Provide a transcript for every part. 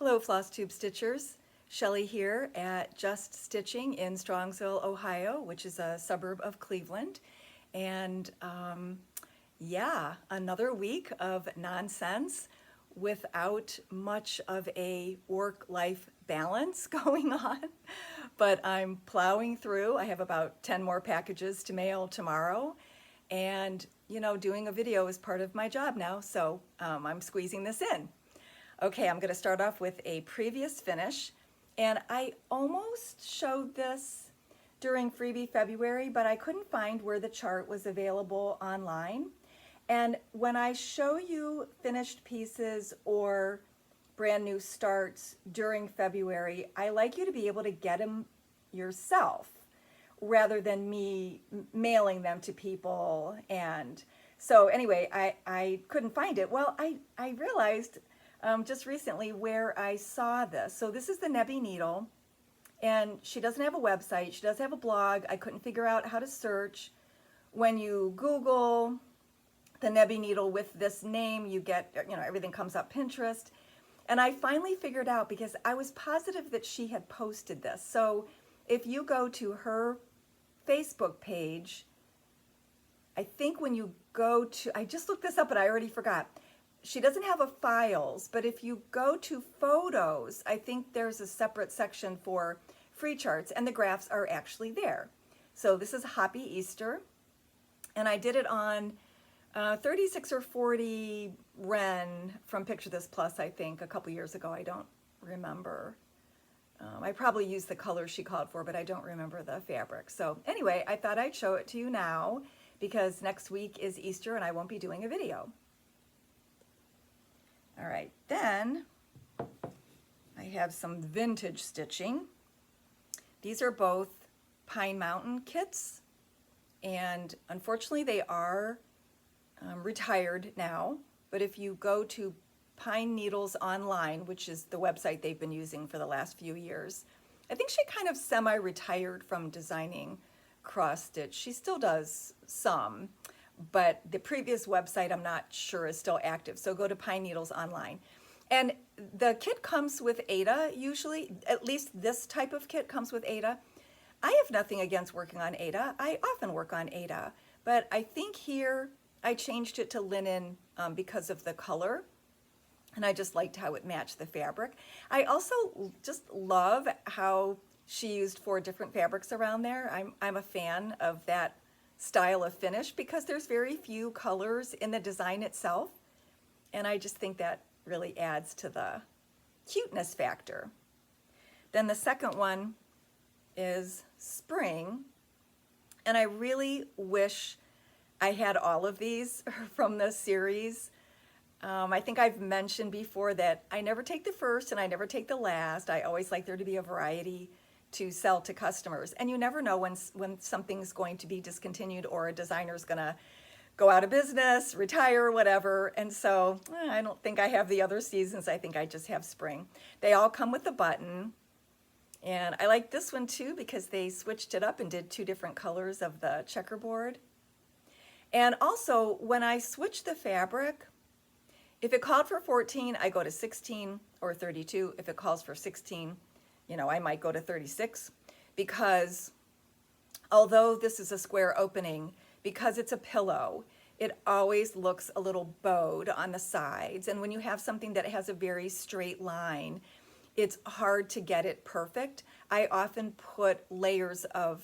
Hello FlossTube Stitchers, Shelly here at Just Stitching in Strongsville, Ohio, which is a suburb of Cleveland. And yeah, another week of nonsense without much of a work-life balance going on. But I'm plowing through. I have about 10 more packages to mail tomorrow. And, you know, doing a video is part of my job now, so I'm squeezing this in. Okay, I'm going to start off with a previous finish, and I almost showed this during Freebie February, but I couldn't find where the chart was available online. And when I show you finished pieces or brand new starts during February, I like you to be able to get them yourself rather than me mailing them to people. And so anyway, I couldn't find it. Well, I realized just recently where I saw this. So this is the Nebby needle, and she doesn't have a website. She does have a blog. I couldn't figure out how to search. When you Google the Nebby needle with this name, you get, you know, everything comes up Pinterest. And I finally figured out, because I was positive that she had posted this. So if you go to her Facebook page, I think when you go to, I just looked this up, but I already forgot. She doesn't have a files, but if you go to photos, I think there's a separate section for free charts, and the graphs are actually there. So this is Happy Easter, and I did it on 36 or 40 Ren from Picture This Plus, I think, a couple years ago. I don't remember. I probably used the color she called for, but I don't remember the fabric. So anyway, I thought I'd show it to you now, because next week is Easter and I won't be doing a video. All right, then I have some vintage stitching. These are both Pine Mountain kits, and unfortunately they are retired now, but if you go to Pine Needles Online, which is the website they've been using for the last few years, I think she kind of semi-retired from designing cross stitch. She still does some, but the previous website I'm not sure is still active. So go to Pine Needles Online. And the kit comes with Aida usually, at least this type of kit comes with Aida. I have nothing against working on Aida. I often work on Aida, but I think here I changed it to linen because of the color, and I just liked how it matched the fabric. I also just love how she used 4 different fabrics around there. I'm a fan of that style of finish because there's very few colors in the design itself, and I just think that really adds to the cuteness factor. Then the second one is Spring, and I really wish I had all of these from the series. I think I've mentioned before that I never take the first and I never take the last. I always like there to be a variety to sell to customers, and you never know when something's going to be discontinued or a designer's gonna go out of business, retire, whatever. And so I don't think I have the other seasons. I think I just have Spring. They all come with a button, and I like this one too because they switched it up and did 2 different colors of the checkerboard. And also, when I switch the fabric, if it called for 14, I go to 16 or 32. If it calls for 16, you know, I might go to 36, because although this is a square opening, because it's a pillow, it always looks a little bowed on the sides. And when you have something that has a very straight line, it's hard to get it perfect. I often put layers of,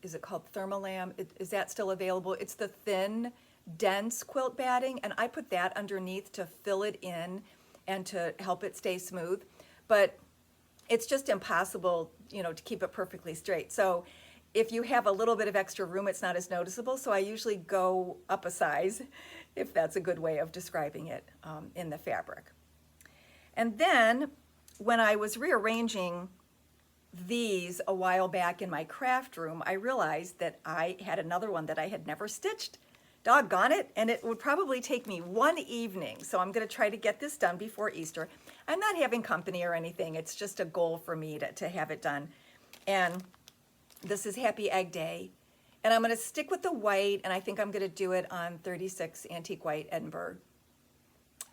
is it called Thermolam? Is that still available? It's the thin, dense quilt batting, and I put that underneath to fill it in and to help it stay smooth. But it's just impossible, you know, to keep it perfectly straight. So if you have a little bit of extra room, it's not as noticeable. So I usually go up a size, if that's a good way of describing it, in the fabric. And then when I was rearranging these a while back in my craft room, I realized that I had another one that I had never stitched. Doggone it, and it would probably take me 1 evening. So I'm gonna try to get this done before Easter. I'm not having company or anything. It's just a goal for me to have it done. And this is Happy Egg Day. And I'm gonna stick with the white, and I think I'm gonna do it on 36 Antique White Edinburgh.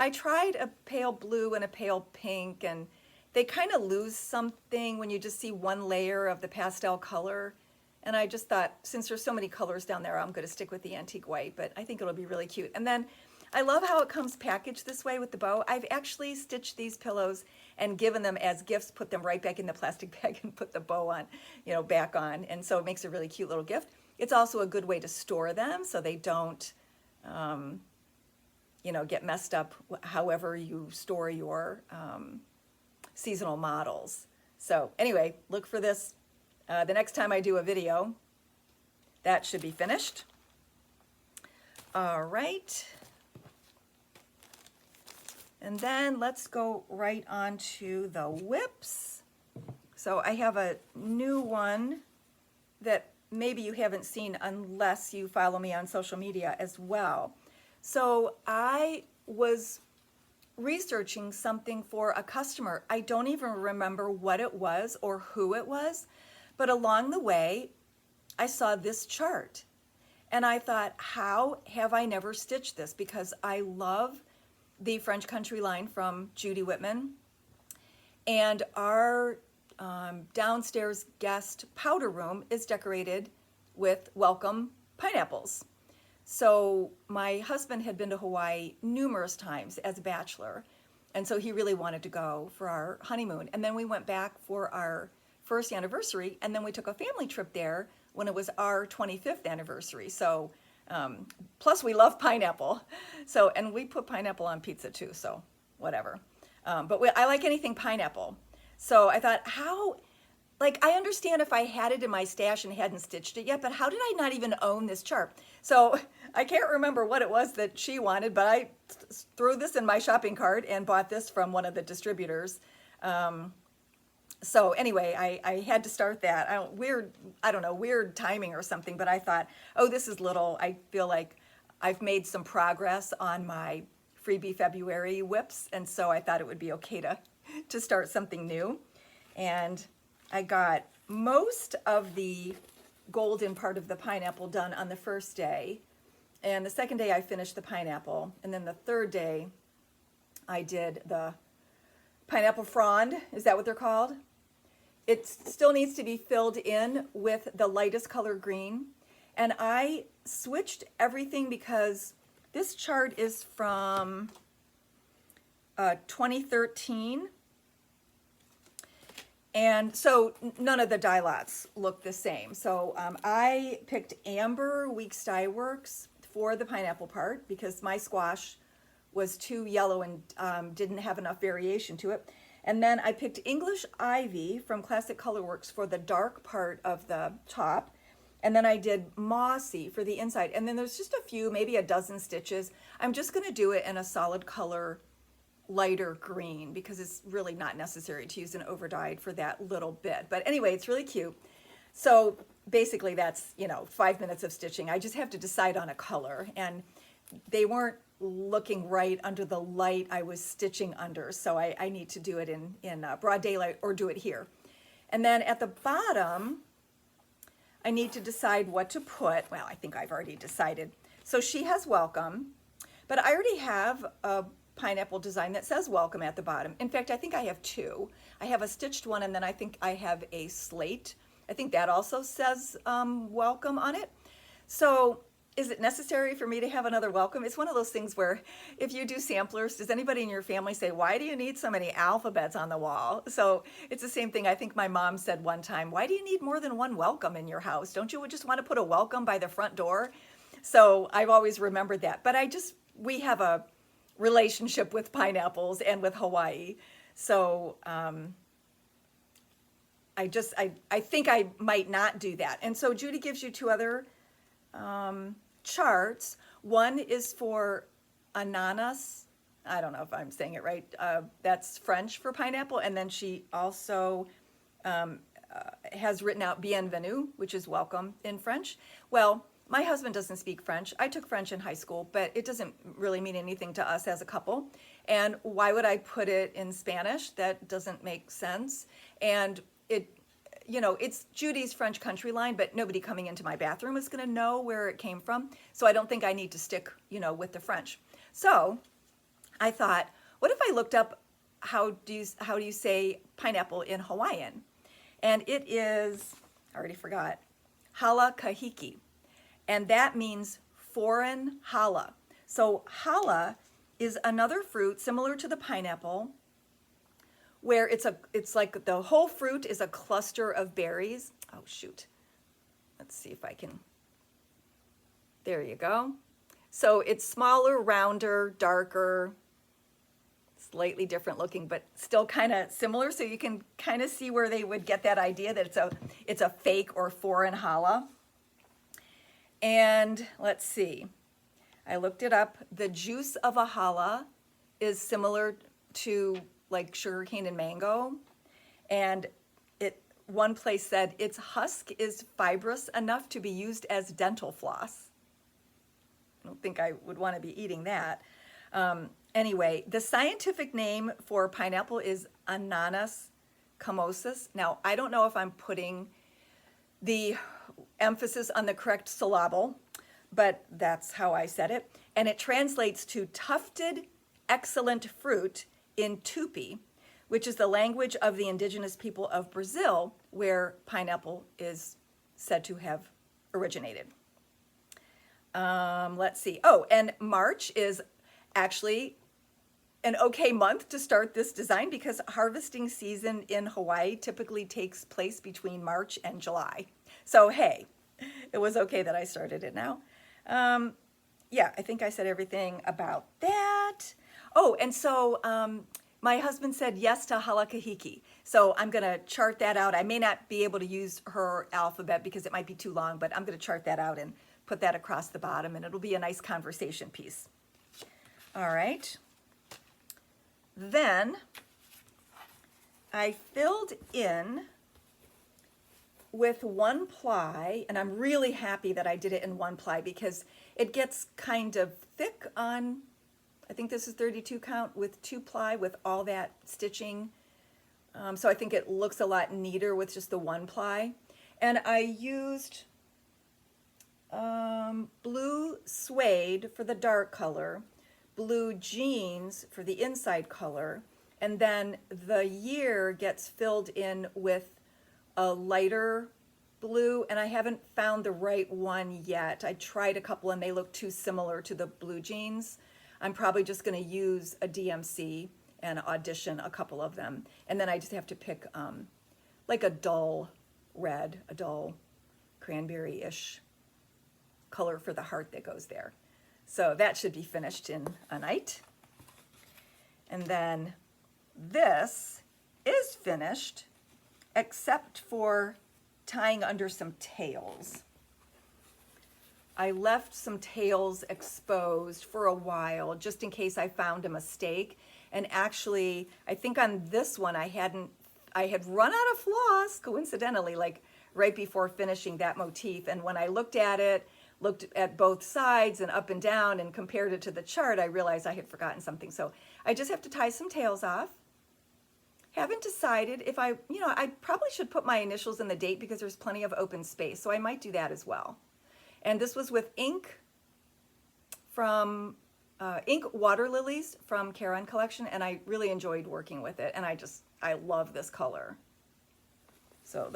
I tried a pale blue and a pale pink, and they kind of lose something when you just see one layer of the pastel color. And I just thought, since there's so many colors down there, I'm going to stick with the antique white, but I think it'll be really cute. And then I love how it comes packaged this way with the bow. I've actually stitched these pillows and given them as gifts, put them right back in the plastic bag and put the bow on, back on. And so it makes a really cute little gift. It's also a good way to store them so they don't, get messed up however you store your seasonal models. So anyway, look for this. The next time I do a video, that should be finished. All right. And then let's go right on to the whips. So I have a new one that maybe you haven't seen unless you follow me on social media as well. So I was researching something for a customer. I don't even remember what it was or who it was, but along the way, I saw this chart. And I thought, how have I never stitched this? Because I love the French country line from Judy Whitman. And our downstairs guest powder room is decorated with welcome pineapples. So my husband had been to Hawaii numerous times as a bachelor. And so he really wanted to go for our honeymoon. And then we went back for our first anniversary. And then we took a family trip there when it was our 25th anniversary. So plus we love pineapple. So, and we put pineapple on pizza too, so whatever. I like anything pineapple. So I thought, I understand if I had it in my stash and hadn't stitched it yet, but how did I not even own this chart? So I can't remember what it was that she wanted, but I threw this in my shopping cart and bought this from one of the distributors. So anyway, I had to start that. Weird timing or something, but I thought, oh, this is little. I feel like I've made some progress on my freebie February whips, and so I thought it would be okay to start something new. And I got most of the golden part of the pineapple done on the first day, and the second day I finished the pineapple, and then the third day I did the pineapple frond. Is that what they're called? It still needs to be filled in with the lightest color green. And I switched everything because this chart is from 2013. And so none of the dye lots look the same. So I picked Amber Weeks Dye Works for the pineapple part because my squash was too yellow and didn't have enough variation to it. And then I picked English Ivy from Classic Colorworks for the dark part of the top. And then I did Mossy for the inside. And then there's just a few, maybe a dozen stitches. I'm just going to do it in a solid color, lighter green, because it's really not necessary to use an overdyed for that little bit. But anyway, it's really cute. So basically that's, 5 minutes of stitching. I just have to decide on a color. And they weren't looking right under the light I was stitching under, so I need to do it in broad daylight or do it here. And then at the bottom, I need to decide what to put. Well, I think I've already decided. So she has welcome, but I already have a pineapple design that says welcome at the bottom. In fact, I think I have two. I have a stitched one, and then I think I have a slate. I think that also says welcome on it. So is it necessary for me to have another welcome? It's one of those things where if you do samplers, does anybody in your family say, why do you need so many alphabets on the wall? So it's the same thing. I think my mom said one time, why do you need more than one welcome in your house? Don't you just want to put a welcome by the front door? So I've always remembered that. But we have a relationship with pineapples and with Hawaii. So I think I might not do that. And so Judy gives you two other charts. One is for ananas. I don't know if I'm saying it right. That's French for pineapple. And then she also has written out bienvenue, which is welcome in French. Well, my husband doesn't speak French. I took French in high school, but it doesn't really mean anything to us as a couple. And why would I put it in Spanish? That doesn't make sense. And it's Judy's French country line, but nobody coming into my bathroom is going to know where it came from. So I don't think I need to stick, with the French. So I thought, what if I looked up how do you say pineapple in Hawaiian? And it is, I already forgot, hala kahiki. And that means foreign hala. So hala is another fruit similar to the pineapple, where it's like the whole fruit is a cluster of berries. Oh shoot. Let's see if I can. There you go. So it's smaller, rounder, darker, slightly different looking, but still kind of similar. So you can kind of see where they would get that idea that it's a fake or foreign challah. And let's see, I looked it up. The juice of a challah is similar to like sugarcane and mango. And one place said its husk is fibrous enough to be used as dental floss. I don't think I would want to be eating that. Anyway, the scientific name for pineapple is Ananas camosus. Now, I don't know if I'm putting the emphasis on the correct syllable, but that's how I said it. And it translates to tufted, excellent fruit in Tupi, which is the language of the indigenous people of Brazil, where pineapple is said to have originated. Let's see. Oh, and March is actually an okay month to start this design because harvesting season in Hawaii typically takes place between March and July. So, hey, it was okay that I started it now. Yeah, I think I said everything about that. Oh, and so my husband said yes to halakahiki. So I'm going to chart that out. I may not be able to use her alphabet because it might be too long, but I'm going to chart that out and put that across the bottom, and it'll be a nice conversation piece. All right. Then I filled in with 1 ply, and I'm really happy that I did it in 1 ply because it gets kind of thick on, I think this is 32 count with 2 ply with all that stitching. So I think it looks a lot neater with just the 1 ply. And I used blue suede for the dark color, blue jeans for the inside color, and then the year gets filled in with a lighter blue, and I haven't found the right one yet. I tried a couple and they look too similar to the blue jeans. I'm probably just going to use a DMC and audition a couple of them, and then I just have to pick like a dull red, a dull cranberry-ish color for the heart that goes there. So that should be finished in a night. And then this is finished except for tying under some tails. I left some tails exposed for a while just in case I found a mistake. And actually, I think on this one I had run out of floss, coincidentally, like right before finishing that motif. And when I looked at both sides and up and down and compared it to the chart, I realized I had forgotten something. So I just have to tie some tails off. Haven't decided if I probably should put my initials in the date because there's plenty of open space. So I might do that as well. And this was with ink from ink water lilies from Karen Collection, and I really enjoyed working with it. And I love this color. So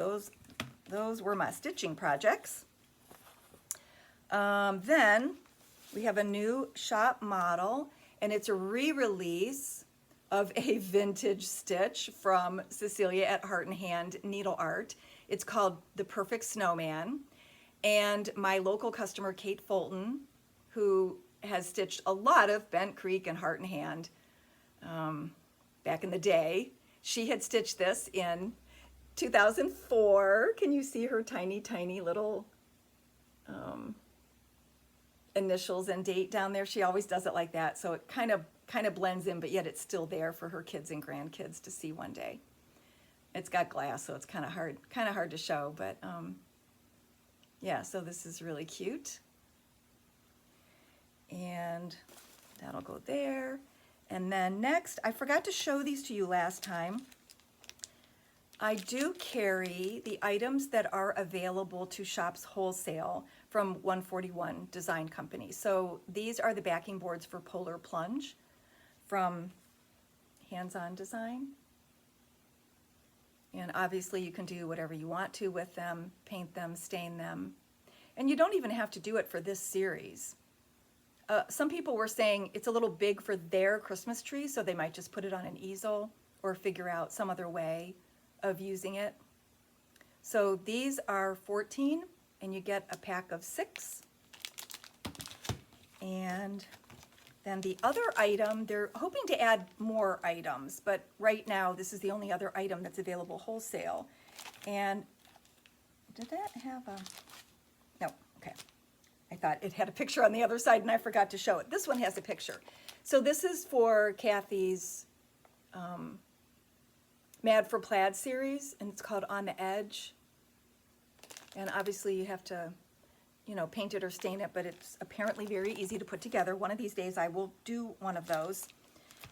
those were my stitching projects. Then we have a new shop model, and it's a re-release of a vintage stitch from Cecilia at Heart and Hand Needle Art. It's called The Perfect Snowman. And my local customer, Kate Fulton, who has stitched a lot of Bent Creek and Heart and Hand back in the day, she had stitched this in 2004. Can you see her tiny, tiny little initials and date down there? She always does it like that, so it kind of blends in, but yet it's still there for her kids and grandkids to see one day. It's got glass, so it's kind of hard to show, but yeah, so this is really cute. And that'll go there. And then next, I forgot to show these to you last time. I do carry the items that are available to shops wholesale from 141 Design Company. So these are the backing boards for Polar Plunge from Hands-On Design. And obviously you can do whatever you want to with them, paint them, stain them. And you don't even have to do it for this series. Some people were saying it's a little big for their Christmas tree, so they might just put it on an easel or figure out some other way of using it. So these are 14, and you get a pack of 6. And then the other item, they're hoping to add more items, but right now this is the only other item that's available wholesale. And did that have a, no, okay. I thought it had a picture on the other side and I forgot to show it. This one has a picture. So this is for Kathy's Mad for Plaid series, and it's called On the Edge. And obviously you have to, you know, paint it or stain it, but it's apparently very easy to put together. One of these days I will do one of those.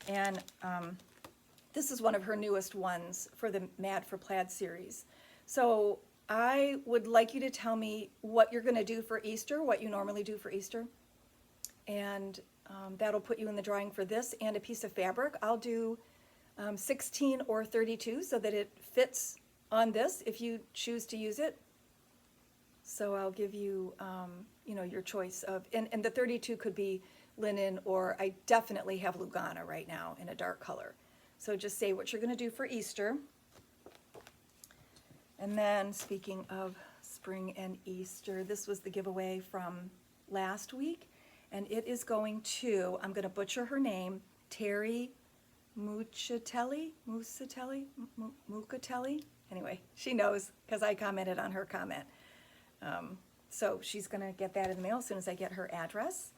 And this is one of her newest ones for the Mad for Plaid series. So I would like you to tell me what you're going to do for Easter, what you normally do for Easter. And that'll put you in the drawing for this and a piece of fabric. I'll do 16 or 32 so that it fits on this if you choose to use it. So I'll give you, you know, your choice of, and the 32 could be linen, or I definitely have Lugana right now in a dark color. So just say what you're going to do for Easter. And then speaking of spring and Easter, this was the giveaway from last week, and it is going to, I'm going to butcher her name, Terry Mucatelli. Anyway, she knows because I commented on her comment. So she's going to get that in the mail as soon as I get her address.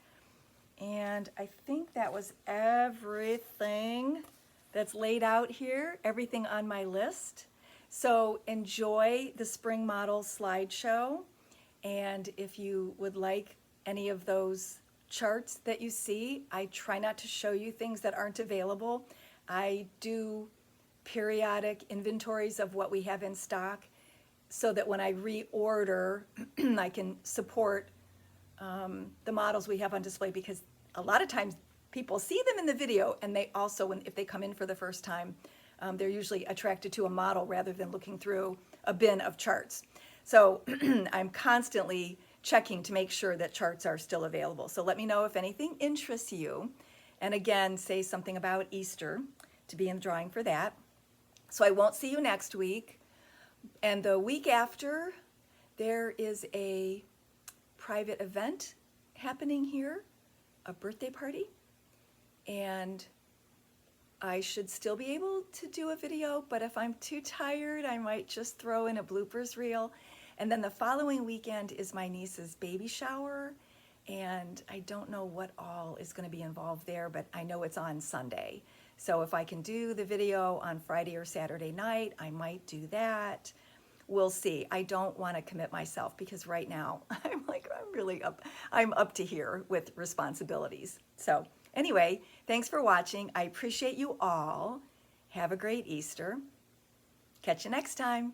And I think that was everything that's laid out here, everything on my list. So enjoy the spring model slideshow. And if you would like any of those charts that you see, I try not to show you things that aren't available. I do periodic inventories of what we have in stock so that when I reorder, I can support the models we have on display, because a lot of times people see them in the video, and they also, if they come in for the first time, they're usually attracted to a model rather than looking through a bin of charts. So I'm constantly checking to make sure that charts are still available. So let me know if anything interests you. And again, say something about Easter to be in the drawing for that. So I won't see you next week. And the week after, there is a private event happening here, a birthday party. And I should still be able to do a video, but if I'm too tired, I might just throw in a bloopers reel. And then the following weekend is my niece's baby shower, and I don't know what all is going to be involved there, but I know it's on Sunday. So if I can do the video on Friday or Saturday night, I might do that. We'll see. I don't want to commit myself because right now I'm up to here with responsibilities. So anyway, thanks for watching. I appreciate you all. Have a great Easter. Catch you next time.